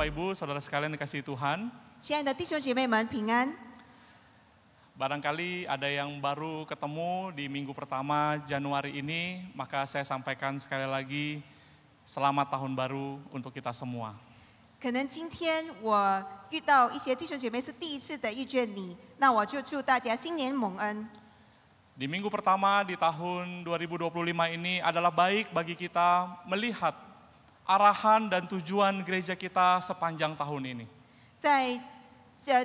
Bapak Ibu, saudara sekalian dikasihi Tuhan. 亲爱的弟兄姐妹们，平安。 Barangkali ada yang baru ketemu di minggu pertama Januari ini, maka saya sampaikan sekali lagi selamat tahun baru untuk kita semua. 可能今天我遇到一些弟兄姐妹是第一次的遇见你，那我就祝大家新年蒙恩。 Di minggu pertama di tahun 2025 ini adalah baik bagi kita melihat arahan dan tujuan gereja kita sepanjang tahun ini. 在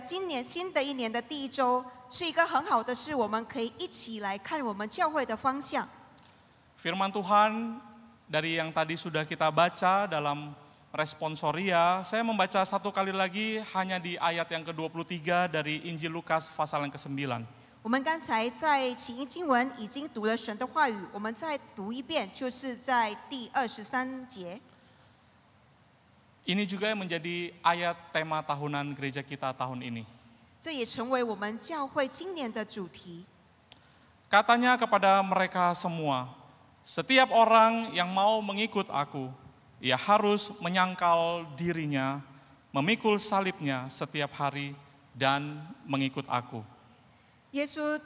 今年新的一年的第一周，是一个很好的事，我们可以一起来看我们教会的方向。 Firman Tuhan dari yang tadi sudah kita baca dalam responsoria, saya membaca satu kali lagi hanya di ayat yang ke-23 dari Injil Lukas pasal yang ke-9. 我们刚才在起因经文已经读了神的话语，我们再读一遍，就是在第23节。 Ini juga yang menjadi ayat tema tahunan gereja kita tahun ini. 这也成为我们教会今年的主题。 Katanya kepada mereka semua, setiap orang yang mau mengikut aku, ia harus menyangkal dirinya, memikul salibnya setiap hari dan mengikut aku. 耶稣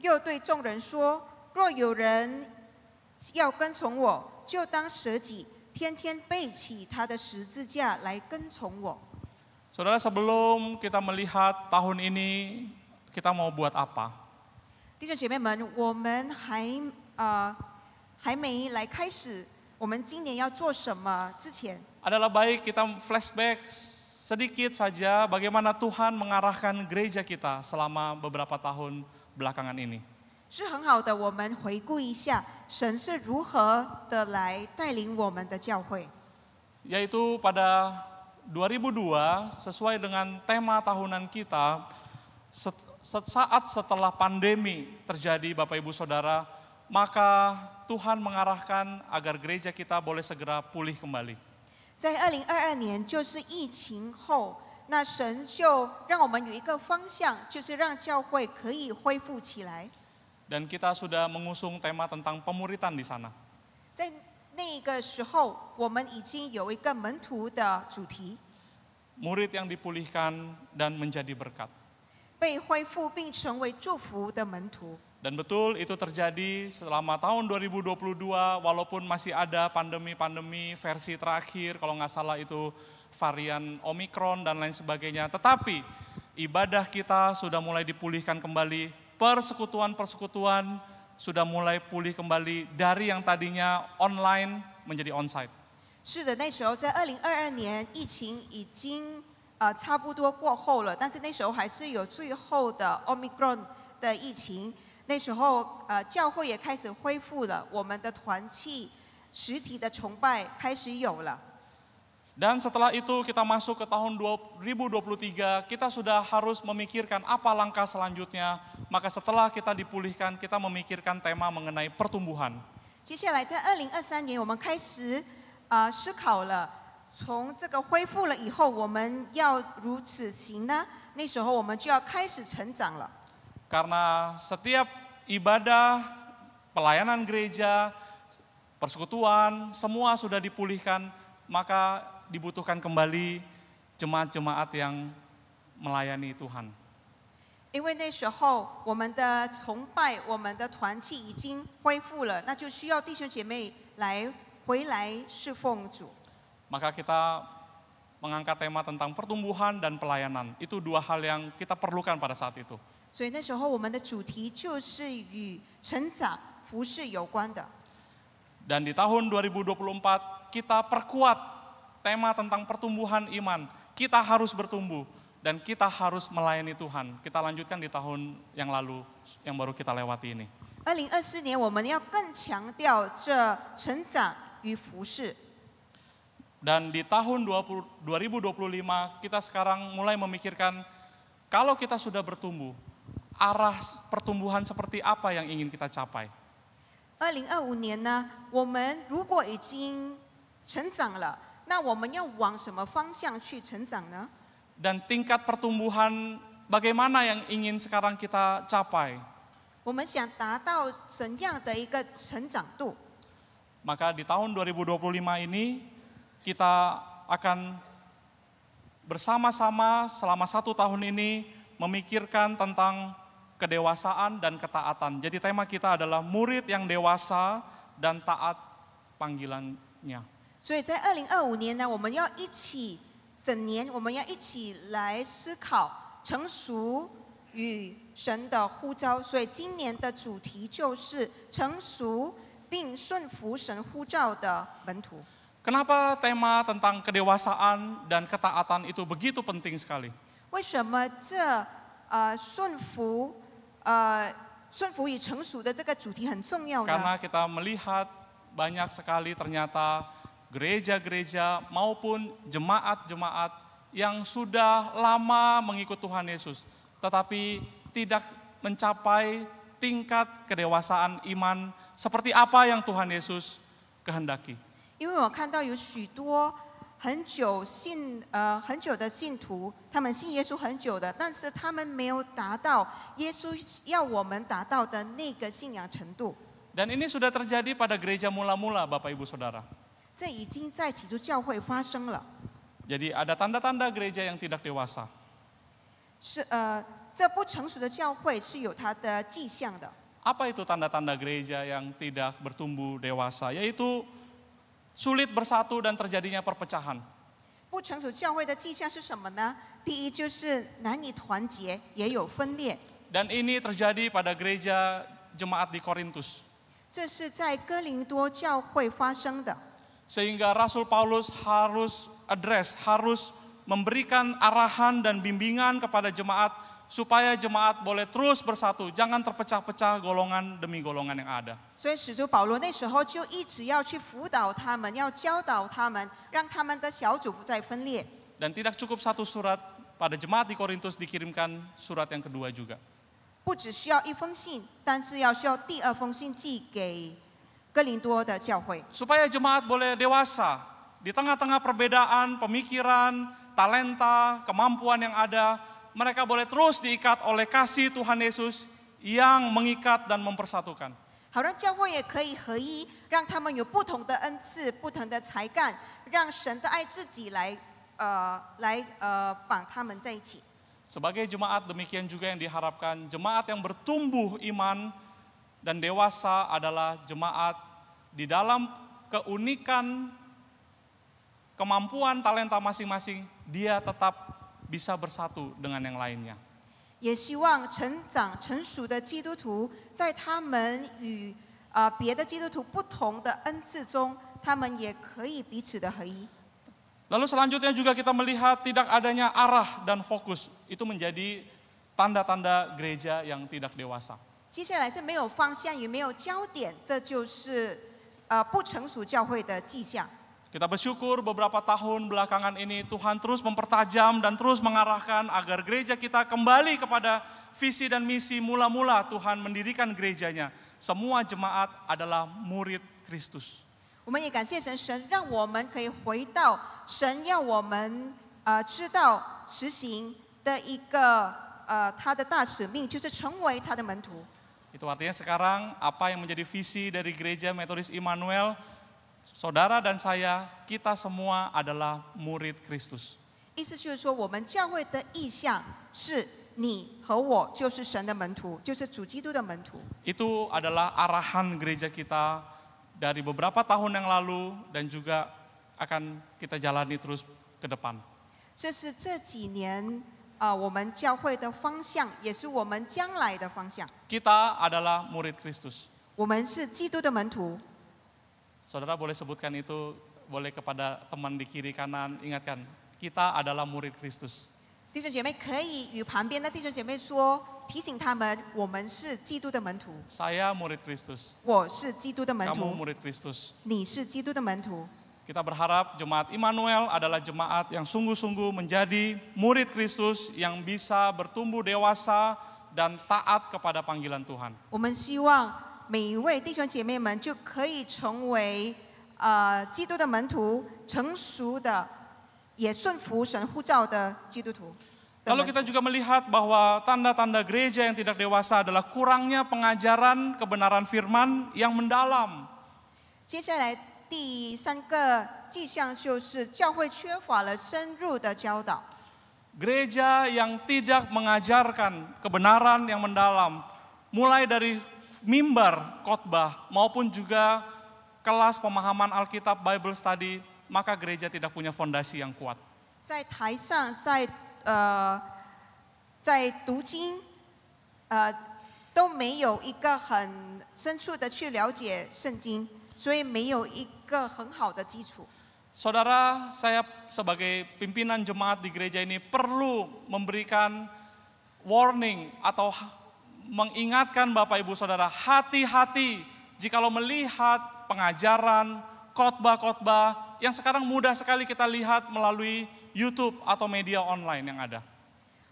又对众人说：“若有人要跟从我，就当舍己，天天背起他的十字架来跟从我。” Saudara, sebelum kita melihat tahun ini, kita mau buat apa? 弟兄姐妹们，我们还没来开始，我们今年要做什么之前， Adalah baik kita flashback sedikit saja bagaimana Tuhan mengarahkan gereja kita selama beberapa tahun belakangan ini. 是很好的。我们回顾一下，神是如何的来带领我们的教会。 Yaitu pada 2002, sesuai dengan tema tahunan kita, saat setelah pandemi terjadi Bapak Ibu Saudara, maka Tuhan mengarahkan agar gereja kita boleh segera pulih kembali. 在2022年，就是疫情后，那神就让我们有一个方向，就是让教会可以恢复起来。 Dan kita sudah mengusung tema tentang pemuritan di sana. 在那个时候，我们已经有一个门徒的主题， Murid yang dipulihkan dan menjadi berkat. 被恢复并成为祝福的门徒。 Dan betul itu terjadi selama tahun 2022, walaupun masih ada pandemi-pandemi versi terakhir, kalau nggak salah itu varian Omikron dan lain sebagainya. Tetapi ibadah kita sudah mulai dipulihkan kembali, persekutuan-persekutuan sudah mulai pulih kembali dari yang tadinya online menjadi onsite. 是的，那时候在2022年，疫情已经差不多过后了，但是那时候还是有最后的 Omicron 的疫情。那时候教会也开始恢复了，我们的团契、实体的崇拜开始有了。 Dan setelah itu kita masuk ke tahun 2023, kita sudah harus memikirkan apa langkah selanjutnya. Maka setelah kita dipulihkan, kita memikirkan tema mengenai pertumbuhan. 接下来在2023年，我们开始思考了，从这个恢复了以后，我们要如此行呢？那时候我们就要开始成长了。 Karena setiap ibadah, pelayanan gereja, persekutuan, semua sudah dipulihkan, maka dibutuhkan kembali jemaat-jemaat yang melayani Tuhan. 因为那时候我们的崇拜、我们的团契已经恢复了，那就需要弟兄姐妹回来侍奉主。 Maka kita mengangkat tema tentang pertumbuhan dan pelayanan. Itu dua hal yang kita perlukan pada saat itu. 所以那时候我们的主题就是与成长、服事有关的。 Dan di tahun 2024 kita perkuat tema tentang pertumbuhan iman. Kita harus bertumbuh dan kita harus melayani Tuhan. Kita lanjutkan di tahun yang lalu yang baru kita lewati ini. 2024年我们要更强调这成长与服事。 Dan di tahun 2025 kita sekarang mulai memikirkan kalau kita sudah bertumbuh, arah pertumbuhan seperti apa yang ingin kita capai. 2025年呢，我们如果已经成长了，那我们要往什么方向去成长呢？ Dan tingkat pertumbuhan bagaimana yang ingin sekarang kita capai? 我们想达到怎样的一个成长度？ Maka di tahun 2025 ini kita akan bersama-sama selama 1 tahun ini memikirkan tentang kedewasaan dan ketaatan. Jadi tema kita adalah murid yang dewasa dan taat panggilannya. 所以在2025年呢，我们要一起整年，我们要一起来思考成熟与神的呼召。所以今年的主题就是成熟并顺服神呼召的门徒。 Kenapa tema tentang kedewasaan dan ketaatan itu begitu penting sekali? 为什么顺服与成熟的这个主题很重要呢？ Karena kita melihat banyak sekali ternyata gereja-gereja maupun jemaat-jemaat yang sudah lama mengikut Tuhan Yesus, tetapi tidak mencapai tingkat kedewasaan iman seperti apa yang Tuhan Yesus kehendaki. 因为我看到有许多很久的信徒，他们信耶稣很久的，但是他们没有达到耶稣要我们达到的那个信仰程度。 Dan ini sudah terjadi pada gereja mula-mula, Bapak Ibu Saudara. 这已经在起初教会发生了。 Jadi ada tanda-tanda gereja yang tidak dewasa. 这不成熟的教会是有它的迹象的。 Apa itu tanda-tanda gereja yang tidak bertumbuh dewasa? Yaitu sulit bersatu dan terjadinya perpecahan. 不成熟教会的迹象是什么呢？第一就是难以团结，也有分裂。 Dan ini terjadi pada gereja jemaat di Korintus. 这是在哥林多教会发生的。 Sehingga Rasul Paulus harus memberikan arahan dan bimbingan kepada jemaat supaya jemaat boleh terus bersatu, jangan terpecah-pecah golongan demi golongan yang ada. 所以使徒保罗那时候就一直要去辅导他们，要教导他们，让他们的小组不再分裂。 Dan tidak cukup satu surat, pada jemaat di Korintus dikirimkan surat yang kedua juga. 不只需要一封信，但是需要第二封信寄给哥林多的教会， Supaya jemaat boleh dewasa di tengah-tengah perbedaan, pemikiran, talenta, kemampuan yang ada, mereka boleh terus diikat oleh kasih Tuhan Yesus yang mengikat dan mempersatukan. 好让教会也可以合一，让他们有不同的恩赐、不同的才干，让神的爱自己来绑他们在一起。 Sebagai jemaat demikian juga yang diharapkan, jemaat yang bertumbuh iman dan dewasa adalah jemaat di dalam keunikan kemampuan talenta masing-masing, dia tetap bisa bersatu dengan yang lainnya. 也希望成熟的基督徒，在他们与别的基督徒不同的恩赐中，他们也可以彼此的合一。 Lalu selanjutnya juga kita melihat tidak adanya arah dan fokus, itu menjadi tanda-tanda gereja yang tidak dewasa. 接下来是没有方向也没有焦点，这就是不成熟教会的迹象。 Kita bersyukur beberapa tahun belakangan ini Tuhan terus mempertajam dan terus mengarahkan agar gereja kita kembali kepada visi dan misi mula-mula Tuhan mendirikan gerejanya. Semua jemaat adalah murid Kristus. 我们也感谢神，神让我们可以回到神要我们知道实行的一个他的大使命，就是成为他的门徒。 Itu artinya sekarang apa yang menjadi visi dari gereja Metodis Immanuel, saudara dan saya, kita semua adalah murid Kristus. 意思就是说，我们教会的意向是你和我就是神的门徒，就是主基督的门徒。 Itu adalah arahan gereja kita dari beberapa tahun yang lalu dan juga akan kita jalani terus ke depan. 这是这几年我们教会的方向，也是我们将来的方向。 Kita adalah murid Kristus. 我们是基督的门徒。 Saudara boleh sebutkan itu, boleh kepada teman di kiri kanan, ingatkan, kita adalah murid Kristus. 弟兄姐妹可以与旁边的弟兄姐妹说，提醒他们，我们是基督的门徒。 Saya murid Kristus, 我是基督的门 kamu 徒， murid Kristus. 你是基督的门徒。 Kita berharap jemaat Immanuel adalah jemaat yang sungguh-sungguh menjadi murid Kristus yang bisa bertumbuh dewasa dan taat kepada panggilan Tuhan. 我们希望每一位弟兄姐妹们就可以成为基督的门徒，成熟的，也顺服神呼召的基督徒。 Lalu kita juga melihat bahwa tanda-tanda gereja yang tidak dewasa adalah kurangnya pengajaran kebenaran firman yang mendalam. 接下来第三个迹象就是教会缺乏了深入的教导。Gereja yang tidak mengajarkan kebenaran yang mendalam, mulai dari mimbar khotbah maupun juga kelas pemahaman Alkitab Bible Study, maka gereja tidak punya fondasi yang kuat. 在台上，在读经，都没有一个很深处的去了解圣经，所以没有一个很好的基础。 Saudara, saya sebagai pimpinan jemaat di gereja ini perlu memberikan warning atau mengingatkan Bapak Ibu Saudara, hati-hati jikalau melihat pengajaran, khotbah-khotbah yang sekarang mudah sekali kita lihat melalui YouTube atau media online yang ada.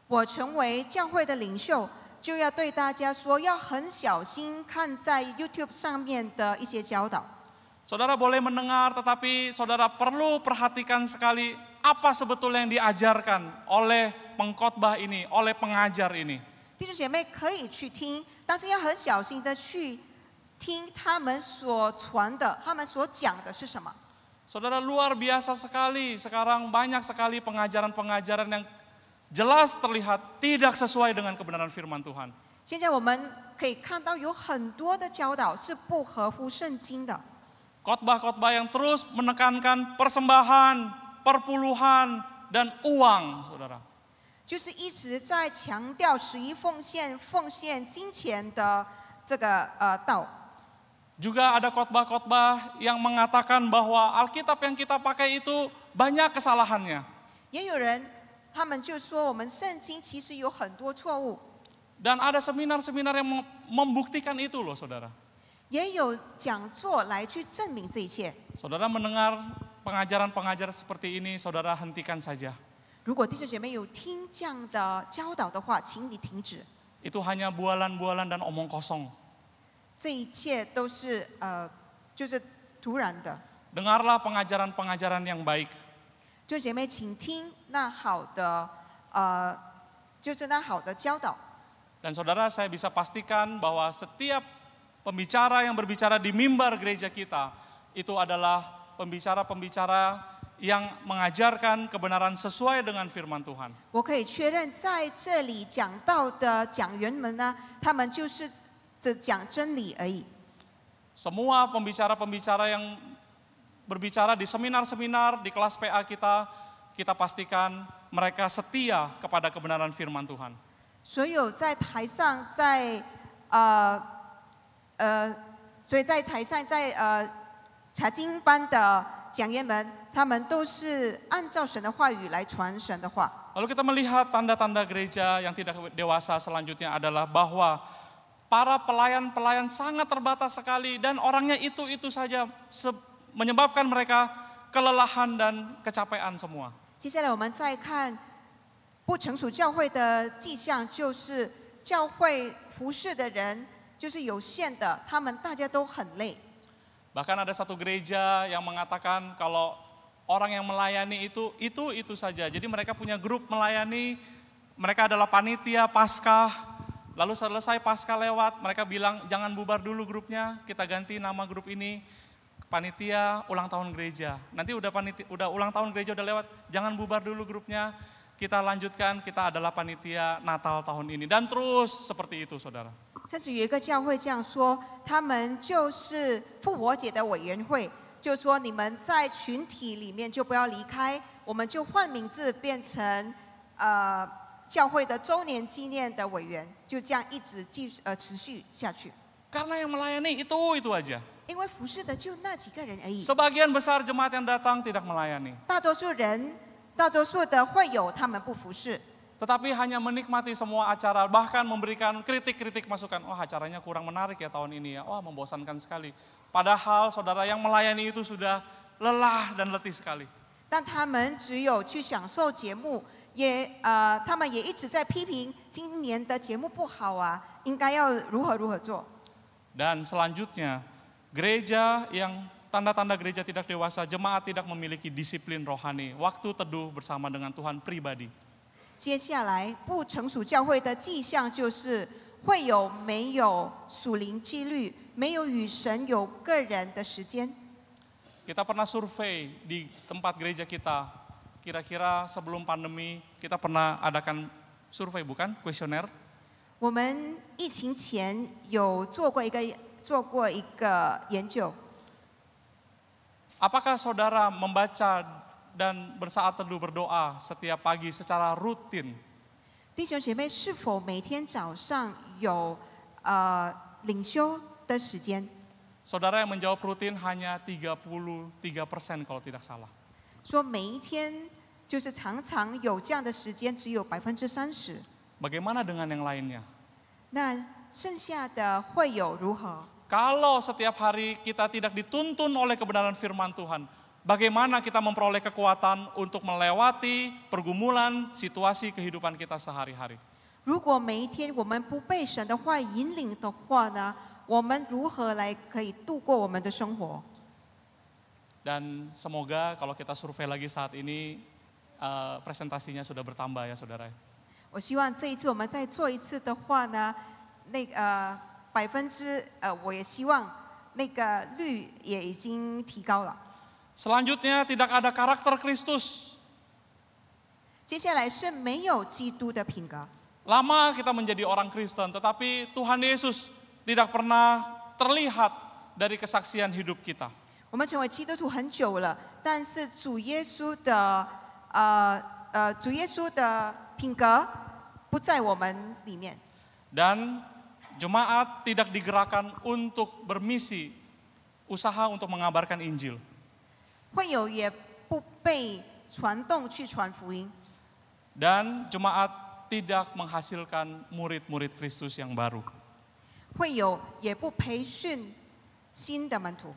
我成为教会的领袖，就要对大家说，要很小心看在 YouTube 上面的一些教导。 Saudara boleh mendengar, tetapi saudara perlu perhatikan sekali apa sebetulnya yang diajarkan oleh pengkhotbah ini, oleh pengajar ini. 弟兄姐妹可以去听，但是要很小心的去听他们所传的，他们所讲的是什么。 Saudara, luar biasa sekali, sekarang banyak sekali pengajaran-pengajaran yang jelas terlihat tidak sesuai dengan kebenaran firman Tuhan. 现在我们可以看到有很多的教导是不合乎圣经的。 Khotbah-khotbah yang terus menekankan persembahan, perpuluhan, dan uang, saudara. 就是一直在强调11奉献、奉献金钱的这个道。 Juga ada khotbah-khotbah yang mengatakan bahwa Alkitab yang kita pakai itu banyak kesalahannya. 也有人他们就说我们圣经其实有很多错误， Dan ada seminar-seminar yang membuktikan itu loh saudara. 也有讲座来去证明这一切。 Saudara mendengar pengajaran-pengajaran seperti ini, saudara hentikan saja. 如果弟兄姐妹有听这样的教导的话，请你停止。 Itu hanya bualan-bualan dan omong kosong. 这一切都是就是突然的。 Dengarlah pengajaran-pengajaran yang baik. 弟兄姐妹，请听那好的就是那好的教导。 Dan saudara, saya bisa pastikan bahwa setiap pembicara yang berbicara di mimbar gereja kita itu adalah pembicara-pembicara yang mengajarkan kebenaran sesuai dengan firman Tuhan. 我可以确认，在这里讲道的讲员们呢，他们就是只讲真理而已。 Semua pembicara-pembicara yang berbicara di seminar-seminar, di kelas PA kita pastikan mereka setia kepada kebenaran firman Tuhan. 所有在台上，所以在台上查经班的讲员们，他们都是按照神的话语来传神的话。 Lalu kita melihat tanda-tanda gereja yang tidak dewasa selanjutnya adalah bahwa para pelayan-pelayan sangat terbatas sekali dan orangnya itu saja menyebabkan mereka kelelahan dan kecapean semua. 接下来我们再看不成熟教会的迹象，就是教会服侍的人就是有限的，他们大家都很累。 Bahkan ada satu gereja yang mengatakan kalau orang yang melayani itu saja. Jadi mereka punya grup melayani, mereka adalah panitia Paskah. Lalu selesai Paskah lewat, mereka bilang jangan bubar dulu grupnya, kita ganti nama grup ini panitia ulang tahun gereja. Nanti udah ulang tahun gereja udah lewat, jangan bubar dulu grupnya, kita lanjutkan, kita adalah panitia Natal tahun ini. Dan terus seperti itu saudara. 甚至有一个教会这样说，他们就是复活节的委员会，就说你们在群体里面就不要离开，我们就换名字变成教会的周年纪念的委员，就这样一直持续下去。 Karena yang melayani itu aja. 因为服侍的就那几个人而已， Sebagian besar jemaat yang datang tidak melayani. 大多数的会友他们不服侍， Tetapi hanya menikmati semua acara, bahkan memberikan kritik-kritik masukan. Wah acaranya kurang menarik ya tahun ini ya, wah membosankan sekali. Padahal saudara yang melayani itu sudah lelah dan letih sekali. 但他们只有去享受节目，他们也一直在批评今年的节目不好啊，应该要如何做。 Dan selanjutnya, gereja yang tanda-tanda gereja tidak dewasa, jemaat tidak memiliki disiplin rohani, waktu teduh bersama dengan Tuhan pribadi. 接下来不成熟教会的迹象就是会有没有属灵纪律，没有与神有个人的时间。 Kita pernah survei di tempat gereja kita, kira-kira sebelum pandemi kita pernah adakan survei bukan? Kuesioner. 我们疫情前有做过一个研究， Apakah saudara membaca dan bersaat teduh berdoa setiap pagi secara rutin? 弟兄姐妹是否每天早上有领修的时间？ Saudara yang menjawab rutin hanya 33% kalau tidak salah. 说每一天就是常常有这样的时间，只有30%。 Bagaimana dengan yang lainnya? 那剩下的会有如何？ Kalau setiap hari kita tidak dituntun oleh kebenaran firman Tuhan, bagaimana kita memperoleh kekuatan untuk melewati pergumulan situasi kehidupan kita sehari-hari? 如果每一天我们不被神的话引领的话呢，我们如何来可以度过我们的生活？ Dan semoga kalau kita survei lagi saat ini, presentasinya sudah bertambah ya saudara. 我希望这一次我们再做一次的话呢，我也希望那个率也已经提高了。 Selanjutnya tidak ada karakter Kristus. 接下来是没有基督的品格。 Lama kita menjadi orang Kristen, tetapi Tuhan Yesus tidak pernah terlihat dari kesaksian hidup kita. 我们成为基督徒很久了，但是主耶稣的品格不在我们里面。 Dan jemaat tidak digerakkan untuk bermisi, usaha untuk mengabarkan Injil. 会友也不被传动去传福音， Dan jemaat tidak menghasilkan murid-murid Kristus yang baru. 会友也不培训新的门徒。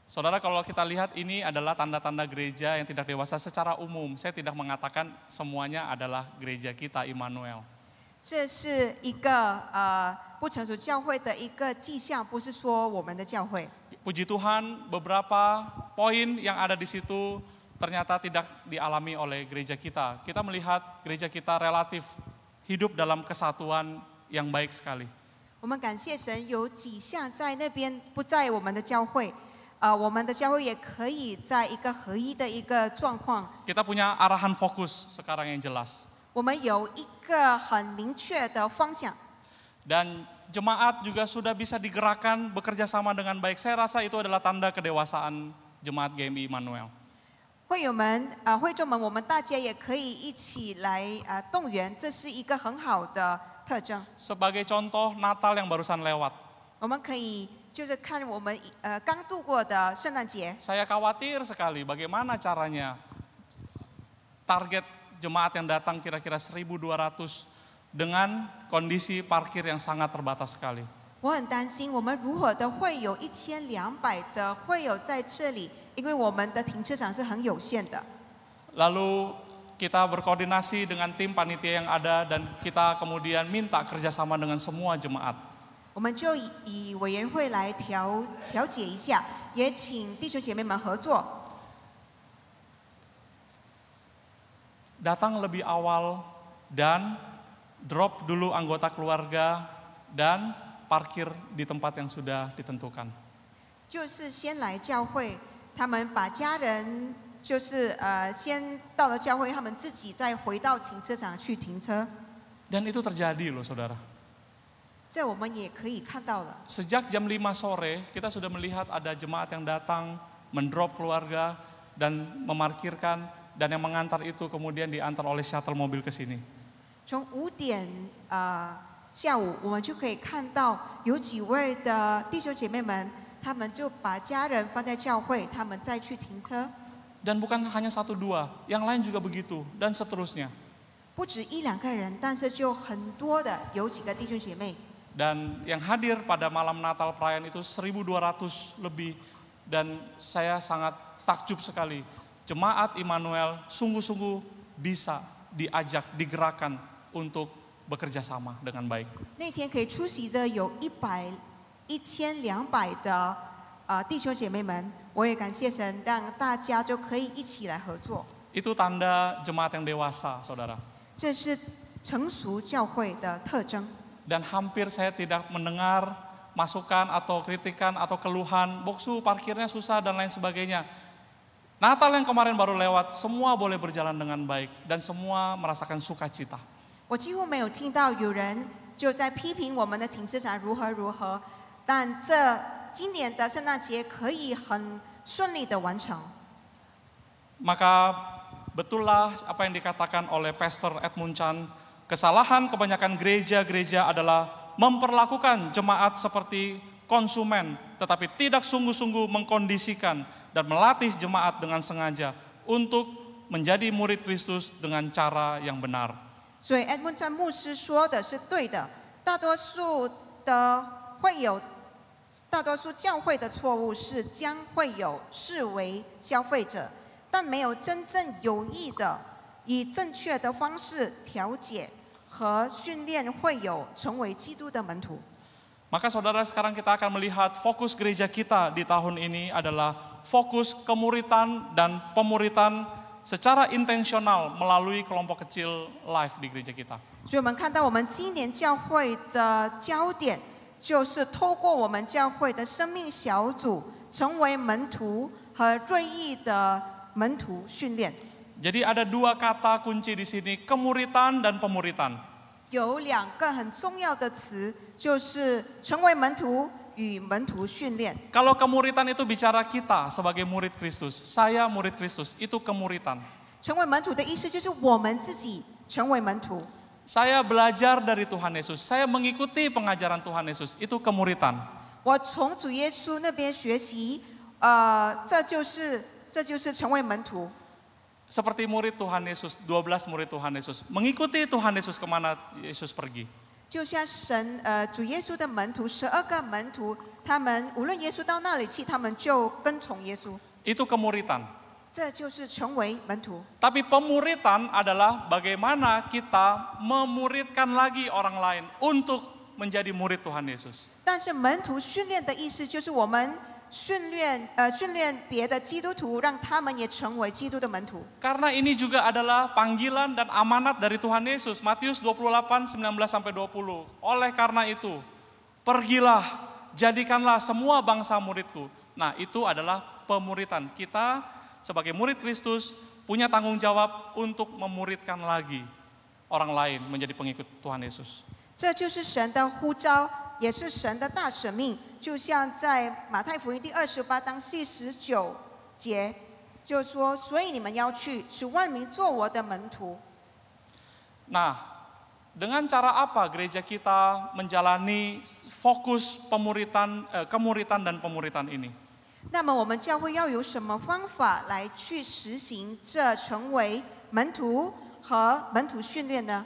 Saudara, kalau kita lihat ini adalah tanda-tanda gereja yang tidak dewasa secara umum. Saya tidak mengatakan semuanya adalah gereja kita Immanuel. 这是一个不成熟教会的一个迹象，不是说我们的教会。 Puji Tuhan, beberapa poin yang ada di situ ternyata tidak dialami oleh gereja kita. Kita melihat gereja kita relatif hidup dalam kesatuan yang baik sekali. 我们感谢神，有几项在那边不在我们的教会，我们的教会也可以在一个合一的一个状况。 Kita punya arahan fokus sekarang yang jelas. 我们有一个很明确的方向， Dan jemaat juga sudah bisa digerakkan bekerja sama dengan baik. Saya rasa itu adalah tanda kedewasaan jemaat GMI Immanuel. 会众们，我们大家也可以一起来动员，这是一个很好的特征。 Sebagai contoh, Natal yang barusan lewat. 我们可以就是看我们刚度过的圣诞节， Saya khawatir sekali bagaimana caranya target jemaat yang datang kira-kira 1.200 dengan kondisi parkir yang sangat terbatas sekali. 我很担心我们如何的会有1200的会友在这里，因为我们的停车场是很有限的。 Lalu kita berkoordinasi dengan tim panitia yang ada dan kita kemudian minta kerjasama dengan semua jemaat. 我们就以委员会来调解一下，也请弟兄姐妹们合作， Datang lebih awal dan drop dulu anggota keluarga dan parkir di tempat yang sudah ditentukan. 就是先来教会，他们把家人就是先到了教会，他们自己再回到停车场去停车。 Dan itu terjadi loh saudara. 这我们也可以看到了。 Sejak jam 5 sore kita sudah melihat ada jemaat yang datang, mendrop keluarga dan memarkirkan dan yang mengantar itu kemudian diantar oleh shuttle mobil ke sini. 从5点下午，我们就可以看到有几位的弟兄姐妹们，他们就把家人放在教会，他们再去停车。 Dan bukan hanya 1-2, yang lain juga begitu dan seterusnya. 不止1-2个人，但是就很多的有几个弟兄姐妹。 Dan yang hadir pada malam Natal perayaan itu 1.200 lebih dan saya sangat takjub sekali. Jemaat Immanuel sungguh-sungguh bisa diajak, digerakkan untuk bekerja sama dengan baik. 那天可以出席的有1200的弟兄姐妹们，我也感谢神，让大家就可以一起来合作。 Itu tanda jemaat yang dewasa, saudara. 这是成熟教会的特征。 Dan hampir saya tidak mendengar masukan atau kritikan atau keluhan, Boksu parkirnya susah dan lain sebagainya. Natal yang kemarin baru lewat, semua boleh berjalan dengan baik dan semua merasakan sukacita. 我几乎没有听到有人就在批评我们的停滞展如何如何，但今年的圣诞节可以很顺利的完成。 Maka betullah apa yang dikatakan oleh Pastor Edmund Chan, kesalahan kebanyakan gereja-gereja adalah memperlakukan jemaat seperti konsumen, tetapi tidak sungguh-sungguh mengkondisikan dan melatih jemaat dengan sengaja untuk menjadi murid Kristus dengan cara yang benar. 所以 Edmund Chan 牧师说的是对的，大多数教会的错误是将会友视为消费者，但没有真正有意的以正确的方式调解和训练会友成为基督的门徒。 Maka saudara, sekarang kita akan melihat fokus gereja kita di tahun ini adalah fokus kemuritan dan pemuritan secara intensional melalui kelompok kecil live di gereja kita. 所以我们看到我们今年教会的焦点就是透过我们教会的生命小组成为门徒和锐意的门徒训练。 Jadi ada dua kata kunci di sini, kemuritan dan pemuritan. 有两个很重要的词，就是成为门徒与门徒训练。 Kalau kemuritan itu bicara kita sebagai murid Kristus, saya murid Kristus, itu kemuritan. 成为门徒的意思就是我们自己成为门徒。 Saya belajar dari Tuhan Yesus, saya mengikuti pengajaran Tuhan Yesus, itu kemuritan. 我从主耶稣那边学习，这就是成为门徒。 Seperti murid Tuhan Yesus, 12 murid Tuhan Yesus, mengikuti Tuhan Yesus kemana Yesus pergi. 就像主耶稣的门徒，12个门徒，他们无论耶稣到哪里去，他们就跟从耶稣。 Itu kemuritan. 这就是成为门徒。 Tapi pemuritan adalah bagaimana kita memuridkan lagi orang lain untuk menjadi murid Tuhan Yesus. 但是门徒训练的意思就是我们训练别的基督徒，让他们也成为基督的门徒。 Karena ini juga adalah panggilan dan amanat dari Tuhan Yesus. Matius 28, 19-20. Oleh karena itu, pergilah, jadikanlah semua bangsa muridku. Nah, itu adalah pemuritan. Kita sebagai murid Kristus punya tanggung jawab untuk memuridkan lagi orang lain menjadi pengikut Tuhan Yesus. 这就是神的呼召，也是神的大使命。就像在马太福音第28章49节，就说：“所以你们要去，使万民做我的门徒。” Nah, dengan cara apa gereja kita menjalani fokus kemuritan dan pemuritan ini? 那么我们教会要有什么方法来去实行这成为门徒和门徒训练呢？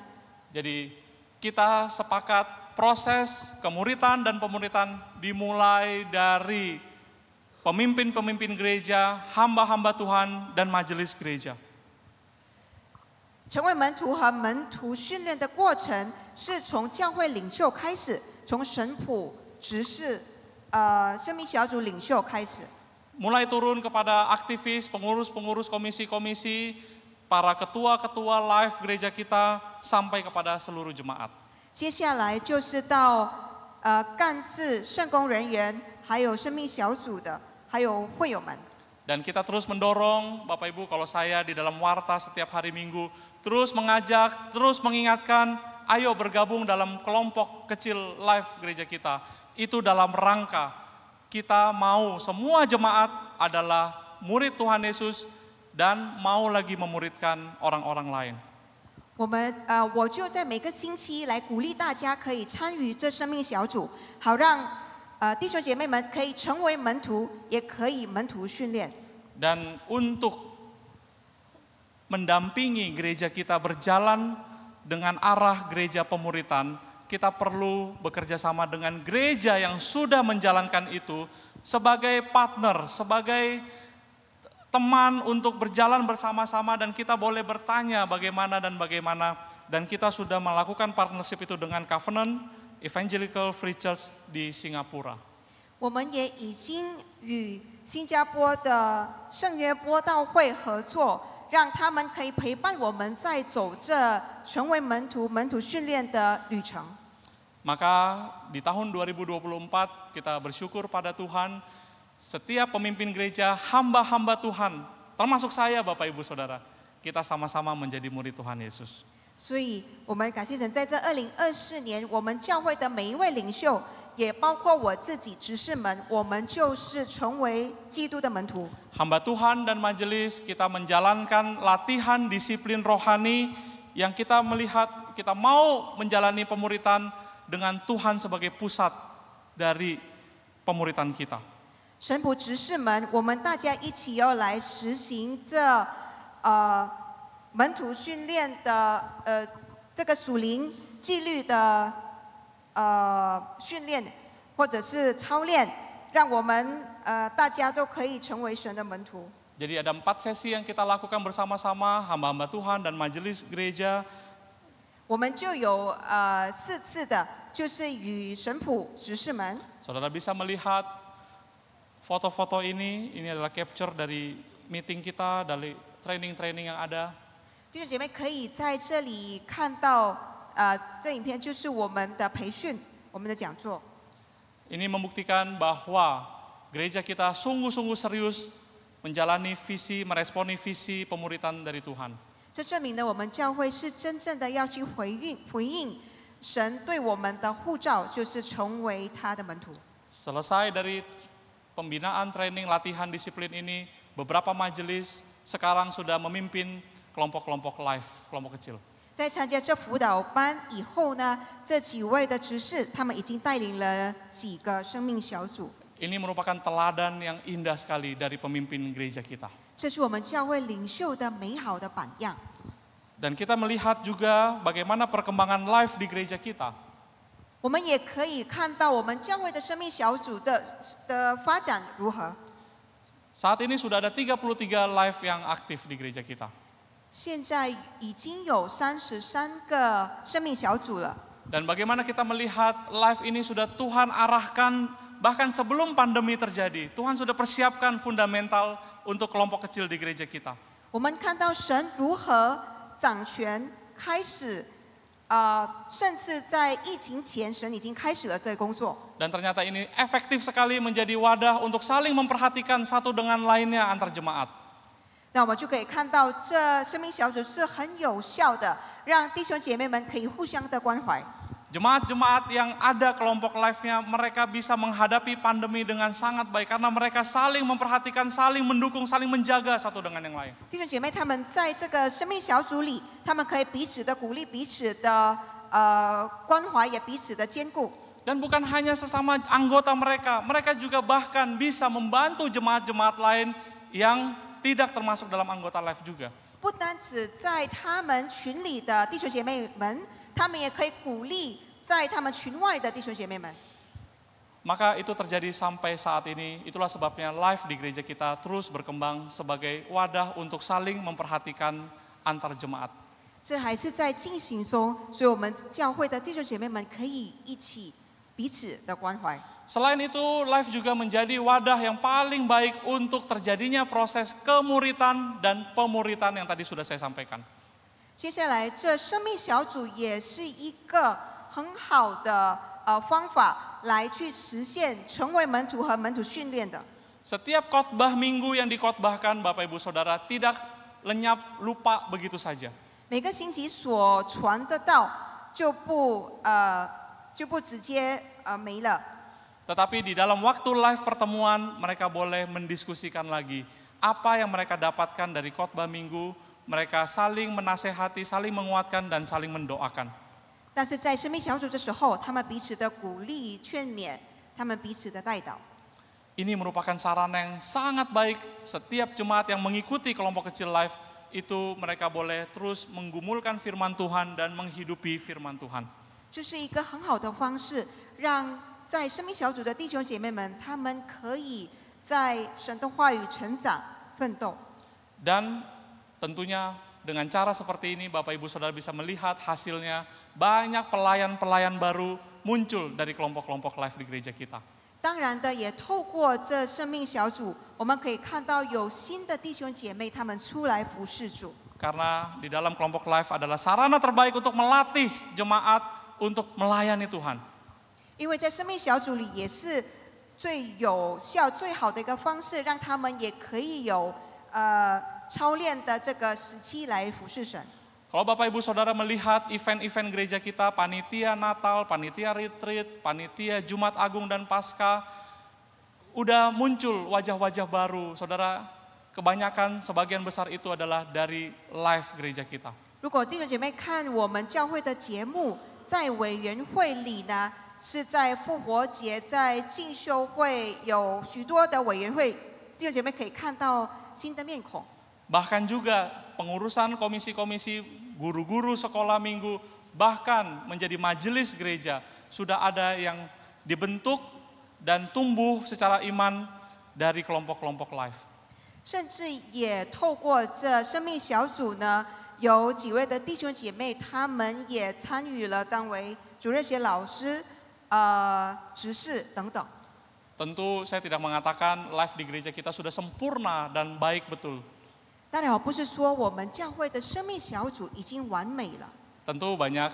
Jadi kita sepakat proses kemuritan dan pemuritan dimulai dari pemimpin-pemimpin gereja, hamba-hamba Tuhan, dan majelis gereja. 成为门徒和门徒训练的过程是从教会领袖开始，从神仆、执事、生命小组领袖开始。 Mulai turun kepada aktivis, pengurus-pengurus komisi-komisi, para ketua-ketua live gereja kita, sampai kepada seluruh jemaat. 接下来就是到干事、圣工人员，还有生命小组的，还有会友们。 Dan kita terus mendorong, Bapak Ibu, kalau saya di dalam warta setiap hari Minggu, terus mengajak, terus mengingatkan, ayo bergabung dalam kelompok kecil live gereja kita. Itu dalam rangka kita mau semua jemaat adalah murid Tuhan Yesus dan mau lagi memuridkan orang-orang lain. 我就在每个星期来鼓励大家可以参与这生命小组，好让弟兄姐妹们可以成为门徒，也可以门徒训练。 Dan untuk mendampingi gereja kita berjalan dengan arah gereja pemuritan, kita perlu bekerja sama dengan gereja yang sudah menjalankan itu sebagai partner, sebagai teman untuk berjalan bersama-sama, dan kita boleh bertanya bagaimana dan kita sudah melakukan partnership itu dengan Covenant Evangelical Free Church di Singapura. 我们也已经与新加坡的圣约播道会合作，让他们可以陪伴我们在走这成为门徒训练的旅程。 Maka di tahun 2024 kita bersyukur pada Tuhan, setiap pemimpin gereja, hamba-hamba Tuhan termasuk saya Bapak Ibu Saudara, kita sama-sama menjadi murid Tuhan Yesus. 所以我们感谢神，在这2024年，我们教会的每一位领袖，也包括我自己执事们，我们就是成为基督的门徒。 Hamba Tuhan dan majelis, kita menjalankan latihan disiplin rohani yang kita melihat, kita mau menjalani pemuritan dengan Tuhan sebagai pusat dari pemuritan kita. 神仆执事们，我们大家一起要来实行这门徒训练的这个属灵纪律的训练，或者是操练，让我们大家都可以成为神的门徒。 Jadi ada 4 sesi yang kita lakukan bersama-sama, hamba-hamba Tuhan dan majelis gereja. 我们就有4次的，就是与神仆执事们。 Saudara bisa melihat foto-foto ini adalah capture dari meeting kita, dari training-training yang ada. 弟兄姐妹可以在这里看到，这影片就是我们的培训，我们的讲座。 Ini membuktikan bahwa gereja kita sungguh-sungguh serius menjalani visi, meresponi visi pemuritan dari Tuhan. 这证明了我们教会是真正的要去回应神对我们的呼召，就是成为他的门徒。 Selesai dari pembinaan, training, latihan disiplin ini, beberapa majelis sekarang sudah memimpin kelompok-kelompok live, kelompok kecil. 在参加这辅导班以后呢，这几位的执事，他们已经带领了几个生命小组。 Ini merupakan teladan yang indah sekali dari pemimpin gereja kita. 这是我们教会领袖的美好的榜样。 Dan kita melihat juga bagaimana perkembangan live di gereja kita. 我们也可以看到我们教会的生命小组的发展如何。 Saat ini sudah ada 33 live yang aktif di gereja kita. 现在已经有33个生命小组了。 Dan bagaimana kita melihat live ini sudah Tuhan arahkan bahkan sebelum pandemi terjadi. Tuhan sudah persiapkan fundamental untuk kelompok kecil di gereja kita. 我们看到神如何掌权开始，甚至在疫情前，神已经开始了这个工作。 Dan ternyata ini efektif sekali menjadi wadah untuk saling memperhatikan satu dengan lainnya antar jemaat. 那我们就可以看到，这生命小组是很有效的，让弟兄姐妹们可以互相的关怀。 Jemaat-jemaat yang ada kelompok live-nya, mereka bisa menghadapi pandemi dengan sangat baik karena mereka saling memperhatikan, saling mendukung, saling menjaga satu dengan yang lain. 弟兄姐妹，他们在这个生命小组里，他们可以彼此的鼓励，彼此的关怀，也彼此的兼顾。 Dan bukan hanya sesama anggota mereka, mereka juga bahkan bisa membantu jemaat-jemaat lain yang tidak termasuk dalam anggota live juga. 不单只在他们群里的弟兄姐妹们，他们也可以鼓励在他们群外的弟兄姐妹们。 Maka itu terjadi sampai saat ini, itulah sebabnya live di gereja kita terus berkembang sebagai wadah untuk saling memperhatikan antar jemaat. 这还是在进行中，所以我们教会的弟兄姐妹们可以一起彼此的关怀。 Selain itu, live juga menjadi wadah yang paling baik untuk terjadinya proses kemuritan dan pemuritan yang tadi sudah saya sampaikan. 接下来，这生命小组也是一个很好的方法，来去实现成为门徒和门徒训练的。 Setiap khotbah minggu yang dikotbahkan, Bapak Ibu Saudara, tidak lenyap lupa begitu saja. 每个星期所传的道就不直接没了。 Tetapi di dalam waktu live pertemuan, mereka boleh mendiskusikan lagi apa yang mereka dapatkan dari khotbah minggu. Mereka saling menasehati, saling menguatkan, dan saling mendoakan. 但是在生命小组的时候，他们彼此的鼓励、劝勉，他们彼此的带导。 Ini merupakan sarana yang sangat baik. Setiap jemaat yang mengikuti kelompok kecil live, itu mereka boleh terus menggumulkan firman Tuhan dan menghidupi firman Tuhan. 这是一个很好的方式，让在生命小组的弟兄姐妹们，他们可以在神的话语成长、奋斗。 Dan tentunya dengan cara seperti ini Bapak Ibu Saudara bisa melihat hasilnya, banyak pelayan-pelayan baru muncul dari kelompok-kelompok live di gereja kita. 当然的，也透过这生命小组，我们可以看到有新的弟兄姐妹他们出来服侍主。 Karena di dalam kelompok live adalah sarana terbaik untuk melatih jemaat untuk melayani Tuhan. 因为在生命小组里也是最有效、最好的一个方式，让他们也可以有操练的这个时期来服侍神。 Kalau Bapak Ibu Saudara melihat event-event gereja kita, panitia Natal, panitia retreat, panitia Jumat Agung dan Paskah, udah muncul wajah-wajah baru. Saudara, kebanyakan sebagian besar itu adalah dari live gereja kita. 如果弟兄姐妹看我们教会的节目，在委员会里呢，是在复活节、在进修会有许多的委员会，弟兄姐妹可以看到新的面孔。 Bahkan juga pengurusan komisi-komisi, guru-guru sekolah minggu, bahkan menjadi majelis gereja, sudah ada yang dibentuk dan tumbuh secara iman dari kelompok-kelompok live. 甚至也透过这生命小组呢，有几位的弟兄姐妹，他们也参与了当为主日学老师、执事等等。 Tentu saya tidak mengatakan live di gereja kita sudah sempurna dan baik betul. 当然，我不是说我们教会的生命小组已经完美了。 Tentu banyak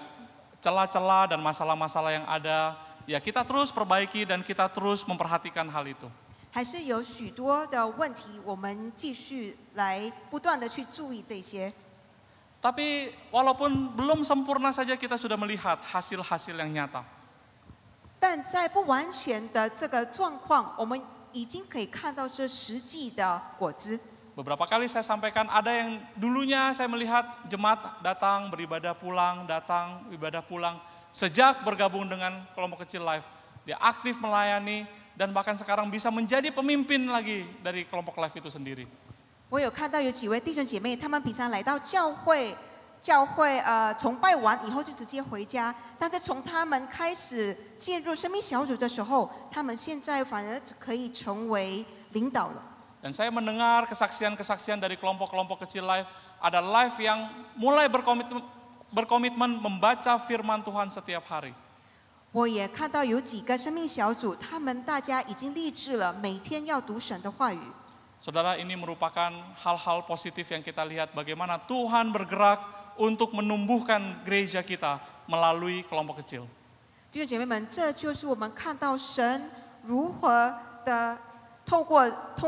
celah-celah dan masalah-masalah yang ada, ya kita terus perbaiki dan kita terus memperhatikan hal itu. 还是有许多的问题，我们继续来不断的去注意这些。 Tapi walaupun belum sempurna saja kita sudah melihat hasil-hasil yang nyata. 但在不完全的这个状况，我们已经可以看到这实际的果子。 Beberapa kali saya sampaikan ada yang dulunya saya melihat jemaat datang beribadah pulang, datang ibadah pulang. Sejak bergabung dengan kelompok kecil live, dia aktif melayani dan bahkan sekarang bisa menjadi pemimpin lagi dari kelompok live itu sendiri. 我有看到有几位弟兄姐妹，他们平常来到教会崇拜完以后就直接回家，但是从他们开始进入生命小组的时候，他们现在反而可以成为领导了。 Dan saya mendengar kesaksian-kesaksian dari kelompok-kelompok kecil live, ada live yang mulai berkomitmen membaca firman Tuhan setiap hari. 我也看到有几个生命小组，他们大家已经立志了，每天要读神的话语。 Saudara, ini merupakan hal-hal positif yang kita lihat bagaimana Tuhan bergerak untuk menumbuhkan gereja kita melalui kelompok kecil. 弟兄姐妹们，这就是我们看到神如何的通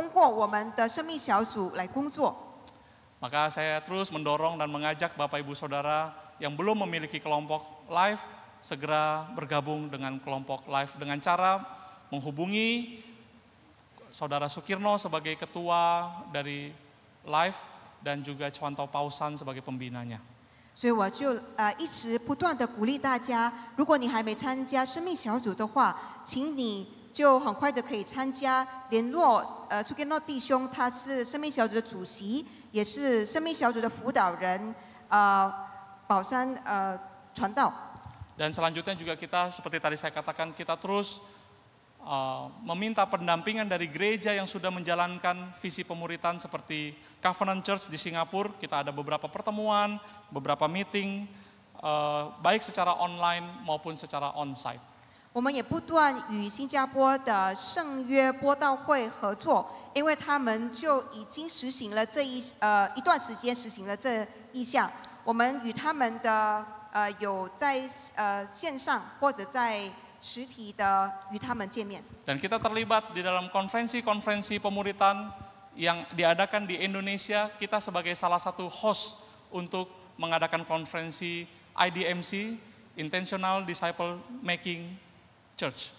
过我们的生命小组来工作。 Maka saya terus mendorong dan mengajak Bapak Ibu Saudara yang belum memiliki kelompok live segera bergabung dengan kelompok live dengan cara menghubungi Saudara Sukirno sebagai ketua dari live dan juga Chwanto Pausan sebagai pembinanya. 所以我就一直不断的鼓励大家，如果你还没参加生命小组的话，请你就很快的可以参加，联络苏根诺弟兄，他是生命小组的主席，也是生命小组的辅导人，宝山传道。 Dan selanjutnya juga kita seperti tadi saya katakan kita terus meminta pendampingan dari gereja yang sudah menjalankan visi pemuritan seperti Covenant Church di Singapura. Kita ada beberapa pertemuan, beberapa meeting, baik secara online maupun secara on-site. 我们也不断与新加坡的圣约播道会合作，因为他们就已经实行了一段时间实行了这一项。我们与他们的有在线上或者在实体的与他们见面。 Dan kita terlibat di dalam konferensi-konferensi pemuritan yang diadakan di Indonesia. Kita sebagai salah satu host untuk mengadakan konferensi IDMC, Intentional Disciple Making Church.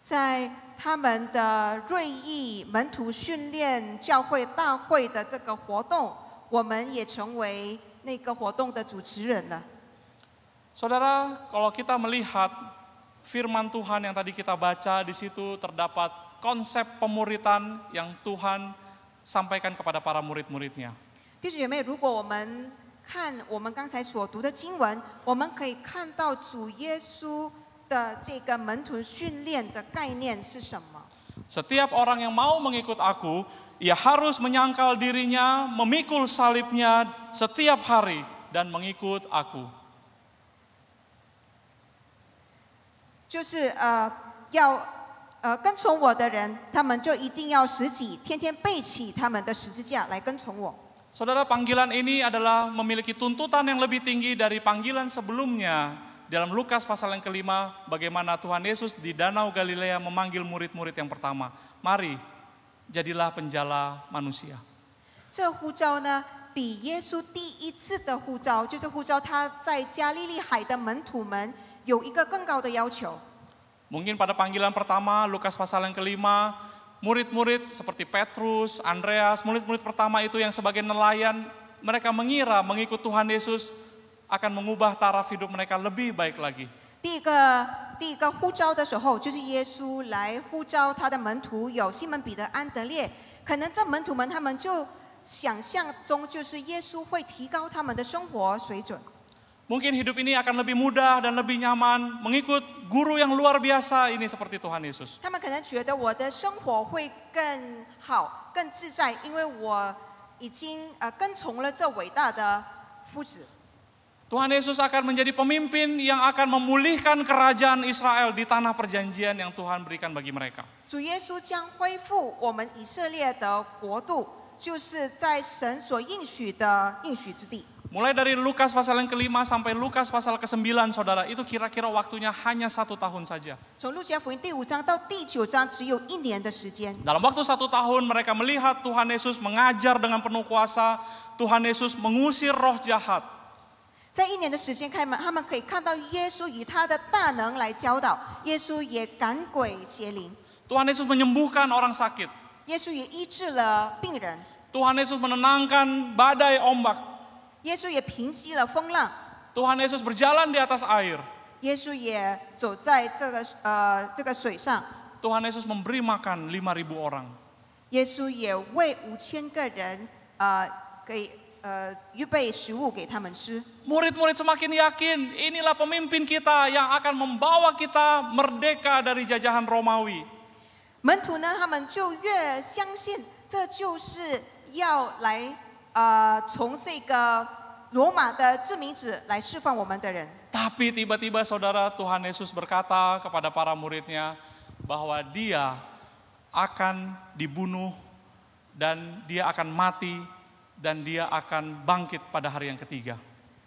在他们的锐意门徒训练教会大会的这个活动，我们也成为那个活动的主持人了。 Saudara, kalau kita melihat firman Tuhan yang tadi kita baca, di situ terdapat konsep pemuritan yang Tuhan sampaikan kepada para murid-muridnya. 弟兄姐妹，如果我们看我们刚才所读的经文，我们可以看到主耶稣的这个门徒训练的概念是什么？ Setiap orang yang mau mengikut aku, ia harus menyangkal dirinya, memikul salibnya setiap hari dan mengikut aku. 就是要跟从我的人，他们就一定要舍己，天天背起他们的十字架来跟从我。 Saudara, panggilan ini adalah memiliki tuntutan yang lebih tinggi dari panggilan sebelumnya. Dalam Lukas pasal yang kelima, bagaimana Tuhan Yesus di Danau Galilea memanggil murid-murid yang pertama. Mari, jadilah penjala manusia. 这呼召呢，比耶稣第一次的呼召，就是呼召他在加利利海的门徒们，有一个更高的要求。 Mungkin pada panggilan pertama, Lukas pasal yang kelima, murid-murid seperti Petrus, Andreas, murid-murid pertama itu yang sebagai nelayan, mereka mengira mengikut Tuhan Yesus akan mengubah taraf hidup mereka lebih baik lagi. 第一个呼召的时候，就是耶稣来呼召他的门徒，有西门彼得、安德烈。可能这门徒们他们就想象中，就是耶稣会提高他们的生活水准。 Mungkin hidup ini akan lebih mudah dan lebih nyaman mengikut guru yang luar biasa ini seperti Tuhan Yesus. 他们可能觉得我的生活会更好、更自在，因为我已经跟从了这伟大的夫子。 Tuhan Yesus akan menjadi pemimpin yang akan memulihkan kerajaan Israel di tanah perjanjian yang Tuhan berikan bagi mereka. 主耶稣将恢复我们以色列的国度，就是在神所应许的应许之地。 Mulai dari Lukas pasal yang kelima sampai Lukas pasal ke-9, saudara, itu kira-kira waktunya hanya 1 tahun saja. 从路加福音第5章到第9章，只有1年的时间。 Dalam waktu 1 tahun mereka melihat Tuhan Yesus mengajar dengan penuh kuasa, Tuhan Yesus mengusir roh jahat. 在1年的时间，他们可以看到耶稣以他的大能来教导，耶稣也赶鬼邪灵， Tuhan Yesus menyembuhkan orang sakit. 耶稣也医治了病人， Tuhan Yesus menenangkan badai ombak. 耶稣也平息了风浪， Tuhan Yesus berjalan di atas air. 耶稣也走在这个水上， Tuhan Yesus memberi makan 5.000 orang. 耶稣也为5000个人预备食物给他们吃。 Murid-murid semakin yakin, inilah pemimpin kita yang akan membawa kita merdeka dari jajahan Romawi. 门徒呢，他们就越相信，这就是要来从这个罗马的殖民者来释放我们的人。 Tapi tiba-tiba saudara, Tuhan Yesus berkata kepada para muridnya bahwa dia akan dibunuh dan dia akan mati dan dia akan bangkit pada hari yang ketiga.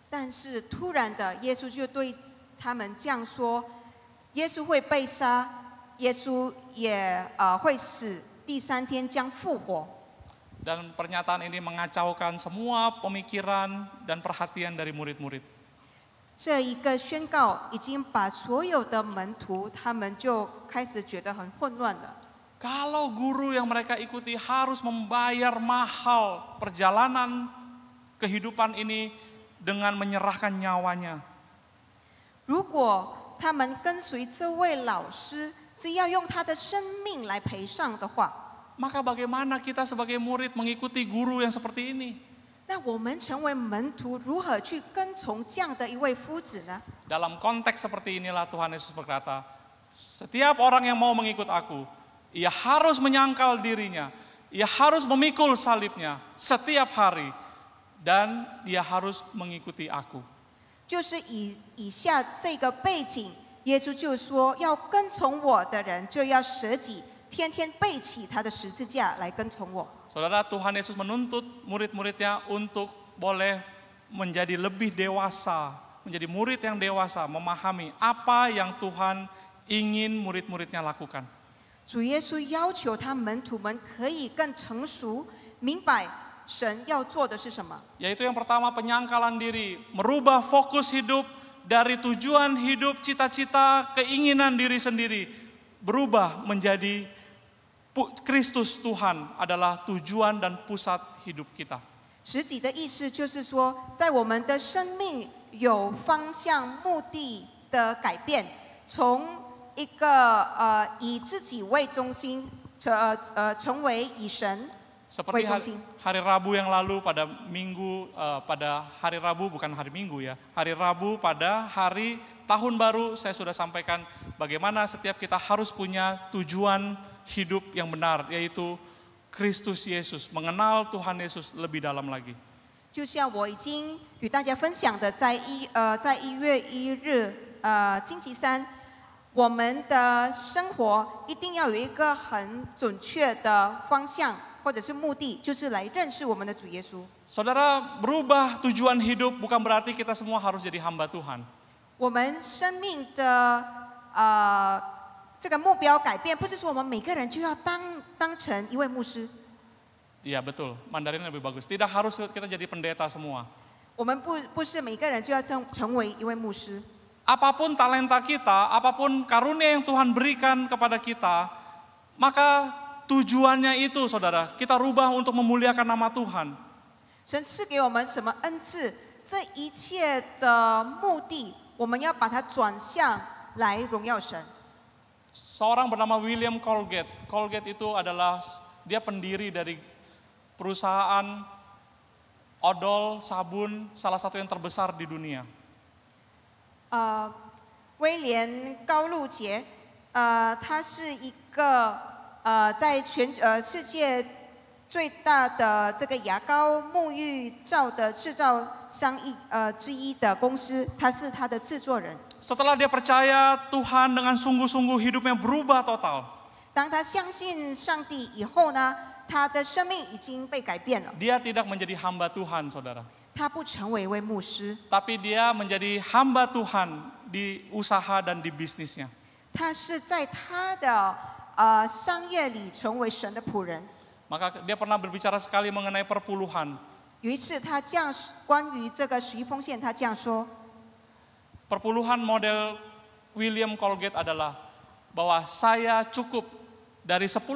但是突然的，耶稣就对他们这样说：耶稣会被杀，耶稣也会死，第3天将复活。 Dan pernyataan ini mengacaukan semua pemikiran dan perhatian dari murid-murid. 这一个宣告已经把所有的门徒，他们就开始觉得很混乱了。 Kalau guru yang mereka ikuti harus membayar mahal perjalanan kehidupan ini dengan menyerahkan nyawanya. 如果他们跟随这位老师是要用他的生命来赔上的话， Maka bagaimana kita sebagai murid mengikuti guru yang seperti ini? 那我们成为门徒，如何去跟从这样的一位夫子呢？ Dalam konteks seperti inilah Tuhan Yesus berkata, setiap orang yang mau mengikut aku, ia harus menyangkal dirinya, ia harus memikul salibnya setiap hari, dan dia harus mengikuti aku. 就是以下这个背景，耶稣就说，要跟从我的人，就要舍己，天天背起他的十字架来跟从我。 Saudara, Tuhan Yesus menuntut murid-muridnya untuk boleh menjadi lebih dewasa, menjadi murid yang dewasa, memahami apa yang Tuhan ingin murid-muridnya lakukan. 主耶稣要求他门徒们可以更成熟，明白神要做的是什么。 Yaitu yang pertama, penyangkalan diri, merubah fokus hidup dari tujuan hidup, cita-cita, keinginan diri sendiri, berubah menjadi Kristus Tuhan adalah tujuan dan pusat hidup kita. 舍己的意思就是说，在我们的生命有方向、目的的改变，从一个以自己为中心，成为以神为 Seperti 中心。 hari Rabu yang lalu pada minggu, pada hari Rabu bukan hari Minggu ya, hari Rabu pada hari tahun baru saya sudah sampaikan bagaimana setiap kita harus punya tujuan hidup yang benar, yaitu Kristus Yesus, mengenal Tuhan Yesus lebih dalam lagi. 就像我已经与大家分享的，在1月1日星期三，我们的生活一定要有一个很准确的方向或者是目的，就是来认识我们的主耶稣。 Saudara, berubah tujuan hidup bukan berarti kita semua harus jadi hamba Tuhan. 我们生命的这个目标改变，不是说我们每个人就要当成一位牧师。Iya betul, Mandarin lebih bagus. Tidak harus kita jadi pendeta semua. 我们不是每个人就要成为一位牧师。 Apapun talenta kita, apapun karunia yang Tuhan berikan kepada kita, maka tujuannya itu saudara, kita rubah untuk memuliakan nama Tuhan. 神赐给我们什么恩赐，这一切的目的，我们要把它转向来荣耀神。 Seorang bernama William Colgate. Colgate itu adalah dia pendiri dari perusahaan odol, sabun, salah satu yang terbesar di dunia. 威廉高露洁，他是一个在世界最大的这个牙膏、沐浴皂的制造商之一的公司，他是他的制作人。 Setelah dia percaya Tuhan dengan sungguh-sungguh hidupnya berubah total. 当他相信上帝以后呢，他的生命已经被改变了。 Dia tidak menjadi hamba Tuhan, saudara. 他不成为一位牧师， Tapi dia menjadi hamba Tuhan di usaha dan di bisnisnya. 他是在他的商业里成为神的仆人。 Maka dia pernah berbicara sekali mengenai perpuluhan. 有一次，他这样关于这个11奉献，他这样说： Perpuluhan model William Colgate adalah bahwa saya cukup dari 10%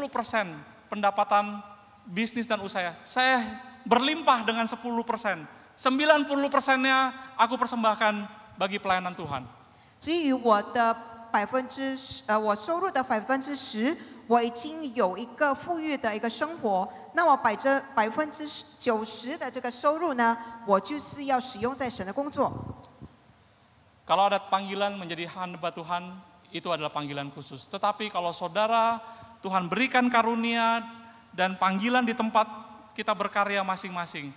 pendapatan bisnis dan usaha. Saya berlimpah dengan 10%. 90%-nya aku persembahkan bagi pelayanan Tuhan. 至于我的我收入的10%，我已经有一个富裕的一个生活。那我90%的这个收入呢，我就是要使用在神的工作。 Kalau ada panggilan menjadi hamba Tuhan, itu adalah panggilan khusus. Tetapi kalau saudara Tuhan berikan karunia dan panggilan di tempat kita berkarya masing-masing,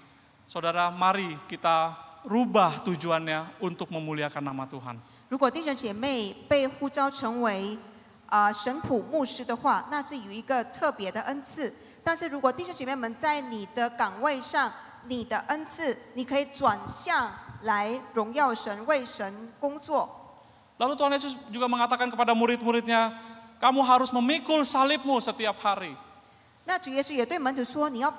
saudara mari kita rubah tujuannya untuk memuliakan nama Tuhan. 如果弟兄姐妹被呼召成为神仆牧师的话，那是有一个特别的恩赐。但是如果弟兄姐妹们在你的岗位上，你的恩赐，你可以转向 来荣耀神，为神工作。 Lalu Tuhan Yesus juga mengatakan kepada murid-muridnya, kamu harus memikul salibmu setiap hari. 那主耶稣也对门徒说：“你要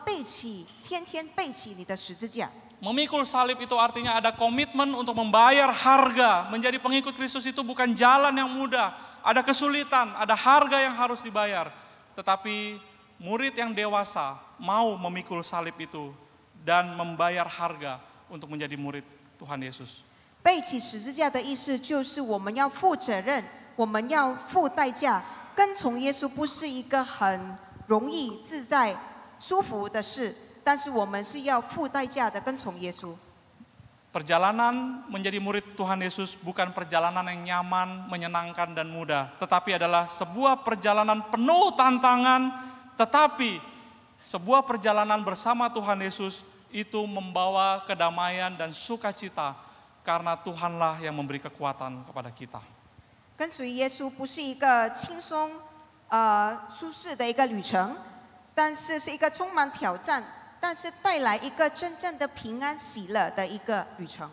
天天背起你的十字架。” Memikul salib itu artinya ada komitmen untuk membayar harga. Menjadi pengikut Kristus itu bukan jalan yang mudah. Ada kesulitan, ada harga yang harus dibayar. Tetapi murid yang dewasa mau memikul salib itu dan membayar harga untuk menjadi murid Tuhan Yesus. 背起十字架的意思就是我们要负责任，我们要付代价。跟从耶稣不是一个很容易、自在、舒服的事，但是我们是要付代价的跟从耶稣。 Perjalanan menjadi murid Tuhan Yesus bukan perjalanan yang nyaman, menyenangkan dan mudah, tetapi adalah sebuah perjalanan penuh tantangan, tetapi sebuah perjalanan bersama Tuhan Yesus itu membawa kedamaian dan sukacita karena Tuhanlah yang memberi kekuatan kepada kita. 跟随耶稣不是一个轻松、舒适的一个旅程，但是是一个充满挑战，但是带来一个真正的平安喜乐的一个旅程。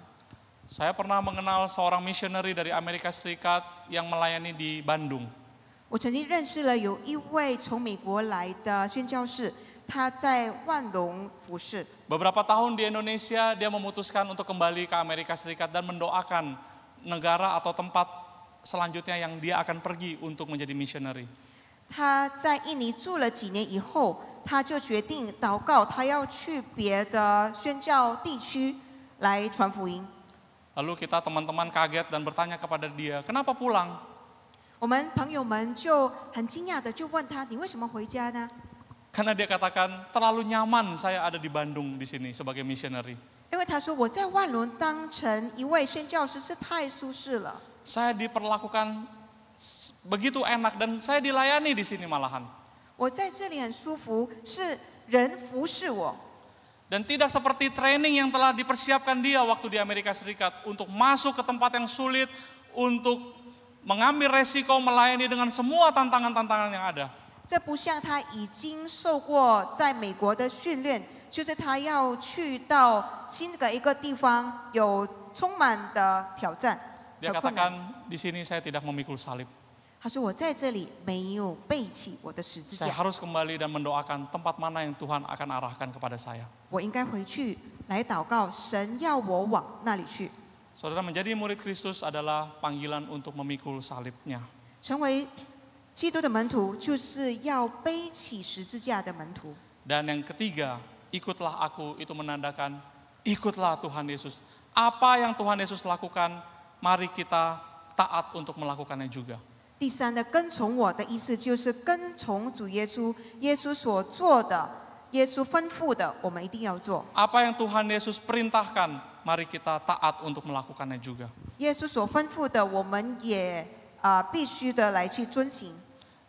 Saya pernah mengenal seorang missionary dari Amerika Serikat yang melayani di Bandung. 我曾经认识了有一位从美国来的宣教士，他在万隆服侍。 Beberapa tahun di Indonesia dia memutuskan untuk kembali ke Amerika Serikat dan mendoakan negara atau tempat selanjutnya yang dia akan pergi untuk menjadi missionary. 他在印尼住了几年以后，他就决定祷告，他要去别的宣教地区来传福音。 Lalu kita teman-teman kaget dan bertanya kepada dia, kenapa pulang? 我们朋友们就很惊讶的就问他：“你为什么回家呢？” Karena dia katakan, terlalu nyaman saya ada di Bandung di sini sebagai missionary. 因为他说我在万隆当成一位宣教师是太舒适了， Saya diperlakukan begitu enak dan saya dilayani di sini malahan. 我在这里很舒服，是人服侍我。 Dan tidak seperti training yang telah dipersiapkan dia waktu di Amerika Serikat untuk masuk ke tempat yang sulit, untuk mengambil resiko melayani dengan semua tantangan-tantangan yang ada. 这不像他已经受过在美国的训练，就是他要去到新的一个地方，有充满的挑战 Dia 和困难。 katakan, di sini saya tidak memikul salib. 他说我在这里没有背起我的十字 Saya 架， harus kembali dan mendoakan tempat mana yang Tuhan akan arahkan kepada saya. 我应该回去来祷告，神要我往那里去。 Saudara, menjadi murid Kristus adalah panggilan untuk memikul salibnya. 成为基督的门徒，就是要背起十字架的门徒。 Dan yang ketiga, ikutlah aku itu menandakan ikutlah Tuhan Yesus. Apa yang Tuhan Yesus lakukan, mari kita taat untuk melakukannya juga. 第三呢，跟从我的意思就是跟从主耶稣，耶稣所做的，耶稣吩咐的，我们一定要做。 Apa yang Tuhan Yesus perintahkan, mari kita taat untuk melakukannya juga. 耶稣所吩咐的，我们也必须的来去遵行。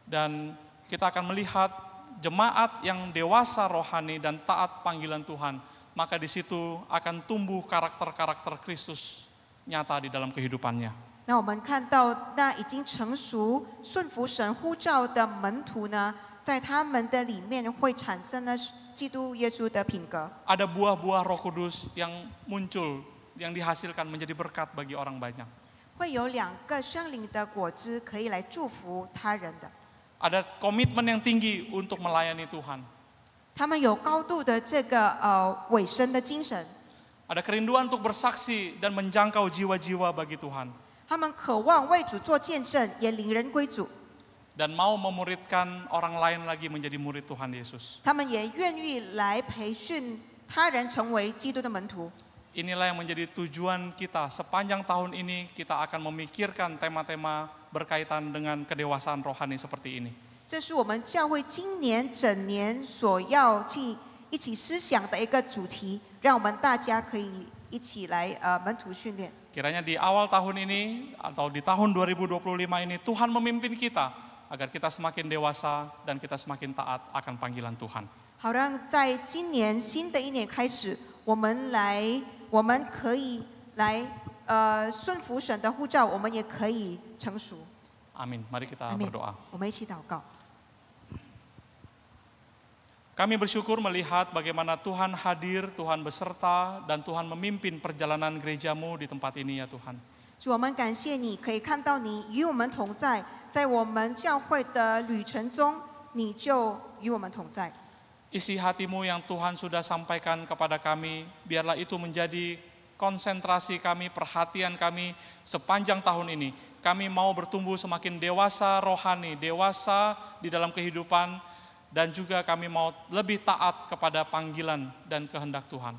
Dan kita akan melihat jemaat yang dewasa rohani dan taat panggilan Tuhan, maka di situ akan tumbuh karakter-karakter Kristus nyata di dalam kehidupannya. 那我们看到那已经成熟、顺服神呼召的门徒呢，在他们的里面会产生了基督耶稣的品格。 Ada buah-buah Roh Kudus yang muncul, yang dihasilkan menjadi berkat bagi orang banyak. 会有2个圣灵的果子可以来祝福他人的。 Ada komitmen yang tinggi untuk melayani Tuhan. 他们有高度的这个委身的精神， Ada kerinduan untuk bersaksi dan menjangkau jiwa-jiwa bagi Tuhan. 他们渴望为主做见证，也领人归主。 Dan mau memuridkan orang lain lagi menjadi murid Tuhan Yesus. 他们也愿意来培训他人成为基督的门徒。 Inilah yang menjadi tujuan kita sepanjang tahun ini, kita akan memikirkan tema-tema berkaitan dengan kedewasaan rohani seperti ini. 这是我们教会今年整年所要去一起思想的一个主题，让我们大家可以一起来门徒训练。 Kiranya di awal tahun ini atau di tahun 2025 ini Tuhan memimpin kita agar kita semakin dewasa dan kita semakin taat akan panggilan Tuhan. 好让在今年新的一年开始，我们可以来顺服神的呼召，我们也可以成熟。 Amin. Mari kita 阿门 berdoa. 我们一起祷告。 Kami bersyukur melihat bagaimana Tuhan hadir, Tuhan beserta, dan Tuhan memimpin perjalanan gerejamu di tempat ini ya Tuhan. 主，我们感谢你，可以看到你与我们同在，在我们教会的旅程中，你就与我们同在。 Isi hatimu yang Tuhan sudah sampaikan kepada kami, biarlah itu menjadi konsentrasi kami, perhatian kami sepanjang tahun ini. Kami mau bertumbuh semakin dewasa rohani, dewasa di dalam kehidupan, dan juga kami mau lebih taat kepada panggilan dan kehendak Tuhan.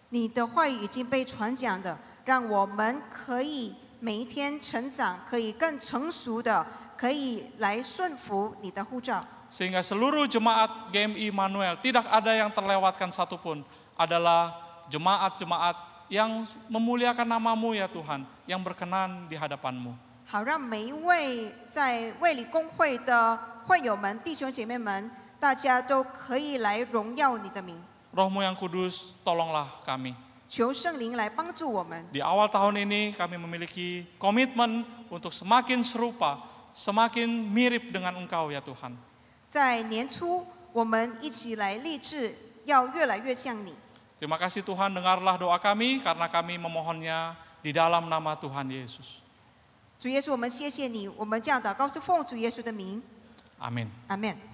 你的话语已经被传讲的，让我们可以每一天成长，可以更成熟的，可以来顺服你的呼召。 Sehingga seluruh jemaat GMI Immanuel tidak ada yang terlewatkan satupun, adalah jemaat-jemaat yang memuliakan namamu ya Tuhan, yang berkenan di hadapanmu. 好让每一位在卫理公会的会友们、弟兄姐妹们，大家都可以来荣耀你的名。 Rohmu yang kudus, tolonglah kami. 求圣灵来帮助我们。 Di awal tahun ini kami memiliki komitmen untuk semakin serupa, semakin mirip dengan Engkau ya Tuhan. 在年初，我们一起来立志，要越来越像你。 Terima kasih Tuhan, dengarlah doa kami karena kami memohonnya di dalam nama Tuhan Yesus. 主耶稣，我们谢谢你，我们这样祷告是奉主耶稣的名， Amin. 阿门。